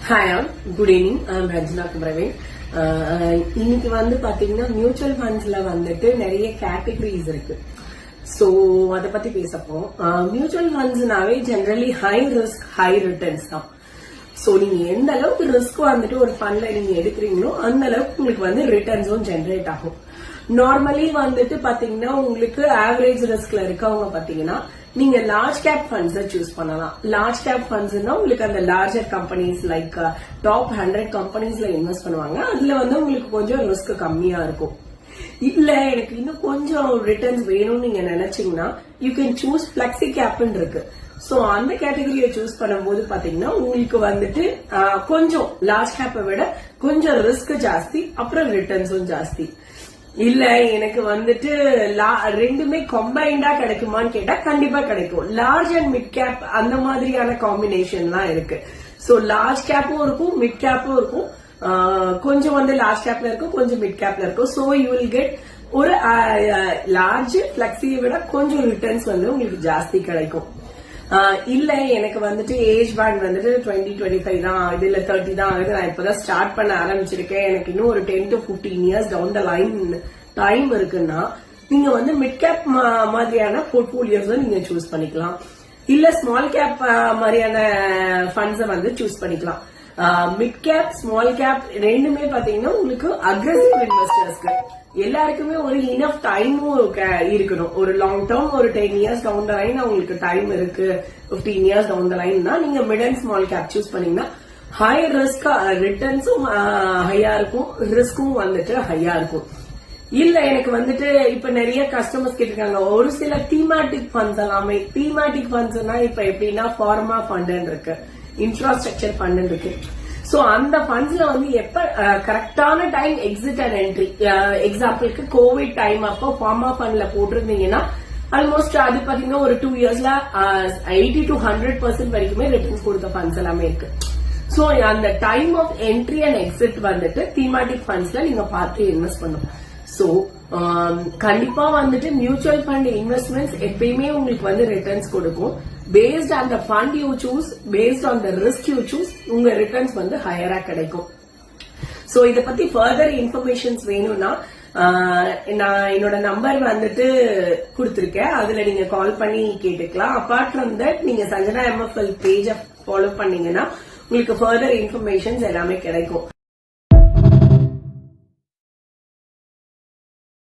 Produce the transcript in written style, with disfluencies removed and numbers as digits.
Hi, good evening. I'm Ranjana Kumravin. இன்னைக்கு வந்து பாத்தீங்கன்னா மியூச்சுவல் ஃபண்ட்ஸ்ல வந்துட்டு நிறைய கேட்டகரிஸ் இருக்கு. சோ அத பத்தி பேசப்போம். மியூச்சுவல் ஃபண்ட்ஸ்னாவே generally high risk high returns தான். சோ நீங்க எந்த அளவுக்கு ரிஸ்க் வந்துட்டு ஒரு ஃபண்ட்ல நீங்க எடுக்கிறீங்களோ அந்த அளவுக்கு உங்களுக்கு வந்து ரிட்டர்ன்ஸும் ஜெனரேட் ஆகும். நார்மலி வந்துட்டு பாத்தீங்கன்னா உங்களுக்கு ஆவரேஜ் ரிஸ்க்ல இருக்கவங்க பாத்தீங்கன்னா நீங்க லார்ஜ் கேப் ஃபண்ட்ஸ் சூஸ் பண்ணலாம். லார்ஜ் கேப் ஃபண்ட்ஸ்னா உங்களுக்கு அந்த லார்ஜர் கம்பெனிஸ் லைக் டாப் 100 கம்பெனிஸ்ல இன்வெஸ்ட் பண்ணுவாங்க. அதுல வந்து உங்களுக்கு கொஞ்சம் ரிஸ்க் கம்மியா இருக்கும். இல்ல எனக்கு இன்னும் கொஞ்சம் ரிட்டர்ன்ஸ் வேணும்னு நீங்க நினைச்சீங்கன்னா யூ கேன் சூஸ் பிளெக்ஸி கேப்னு இருக்கு. சோ அந்த கேட்டகரியை சூஸ் பண்ணும்போது பாத்தீங்கன்னா உங்களுக்கு வந்துட்டு கொஞ்சம் லார்ஜ் கேப்பை விட கொஞ்சம் ரிஸ்க் ஜாஸ்தி, அப்புறம் ரிட்டர்ன்ஸும் ஜாஸ்தி. இல்ல எனக்கு வந்துட்டு ரெண்டுமே கம்பைண்டா கிடைக்குமான்னு கேட்டா கண்டிப்பா கிடைக்கும். லார்ஜ் அண்ட் மிட் கேப் அந்த மாதிரியான காம்பினேஷன்லாம் இருக்கு. சோ லார்ஜ் கேப்பும் இருக்கும், மிட் கேப்பும் இருக்கும், கொஞ்சம் வந்து லார்ஜ் கேப்ல இருக்கும், கொஞ்சம் மிட் கேப்ல இருக்கும். சோ யூ வில் கெட் ஒரு லார்ஜ் பிளெக்ஸியை விட கொஞ்சம் ரிட்டர்ன்ஸ் வந்து உங்களுக்கு ஜாஸ்தி கிடைக்கும். இல்ல எனக்கு வந்துட்டு ஏஜ் பேண்ட் வந்துட்டு 20-25 தான், இதுல 30 தான் ஆகுது, நான் இப்பதான் ஸ்டார்ட் பண்ண ஆரம்பிச்சிருக்கேன், எனக்கு இன்னும் ஒரு 10 to 15 years down the line time இருக்குன்னா நீங்க வந்து மிட் கேப் மாதிரியான போர்ட்போலியோஸ் நீங்க சூஸ் பண்ணிக்கலாம். இல்ல ஸ்மால் கேப் மாதிரியான ஃபண்ட்ஸை வந்து சூஸ் பண்ணிக்கலாம். மிட் கேப் ஸ்மால் கேப் ரெண்டுமே பாத்தீங்கன்னா உங்களுக்கு அக்ரெசிவ் இன்வெஸ்டர்ஸ்க்கு எல்லாருக்குமே ஒரு இனஃப் டைமும் இருக்கணும். ஒரு லாங் டேர்ம் ஒரு 10 இயர்ஸ் டவுன் த லைன் உங்களுக்கு டைம் இருக்கு, 15 இயர்ஸ் டவுன் த லைன்னா நீங்க mid and small cap choose பண்ணீங்கன்னா ஹை ரிஸ்க் ரிட்டர்ன்ஸும் ஹையா இருக்கும், ரிஸ்க்கும் வந்துட்டு ஹையா இருக்கும். இல்ல எனக்கு வந்துட்டு இப்ப நிறைய கஸ்டமர்ஸ் கேட்டிருக்காங்க ஒரு சில தீமேட்டிக் ஃபண்ட்ஸ் எல்லாமே. தீமேட்டிக் ஃபண்ட்ஸ்னா இப்ப எப்படின்னா ஃபார்மா ஃபண்ட் இருக்கு, இன்ஃப்ராஸ்ட்ரக்சர் ஃபண்ட் இருக்கு. சோ அந்த ஃபண்ட்ஸ்ல வந்து எப்ப கரெக்டான டைம் எக்ஸிட் அண்ட் என்ட்ரி, எக்ஸாம்பிளுக்கு கோவிட் டைம் அப்போ ஃபார்மா ஃபண்ட்ல போட்டிருந்தீங்கன்னா ஆல்மோஸ்ட் அது பாத்தீங்கன்னா ஒரு 2 இயர்ஸ்ல 80 to 100% வரைக்குமே ரிட்டர்ன்ஸ் கொடுத்த ஃபண்ட்ஸ் எல்லாமே இருக்கு. சோ அந்த time of entry and exit வந்துட்டு தீமேட்டிக் ஃபண்ட்ஸ்ல நீங்க பார்த்து இன்வெஸ்ட் பண்ணணும். சோ கண்டிப்பா வந்துட்டு மியூச்சுவல் ஃபண்ட் இன்வெஸ்ட்மெண்ட்ஸ் எப்பயுமே உங்களுக்கு வந்து ரிட்டர்ன்ஸ் கொடுக்கும். Based on the fund you choose, based on the risk you choose, உங்க ரிட்டர்ன்ஸ் வந்து ஹையரா கிடைக்கும். சோ இத பத்தி ஃபர்தர் இன்ஃபர்மேஷன்ஸ் வேணும்னா நான் என்னோட நம்பர் வந்துட்டு கொடுத்திருக்கேன், அதுல நீங்க கால் பண்ணி கேட்டுக்கலாம். அபார்ட் ஃப்ரம் தட் நீங்க சஞ்சனா MFL பேஜ ஃபாலோ பண்ணீங்கன்னா உங்களுக்கு ஃபர்தர் இன்ஃபர்மேஷன்ஸ் எல்லாமே கிடைக்கும்.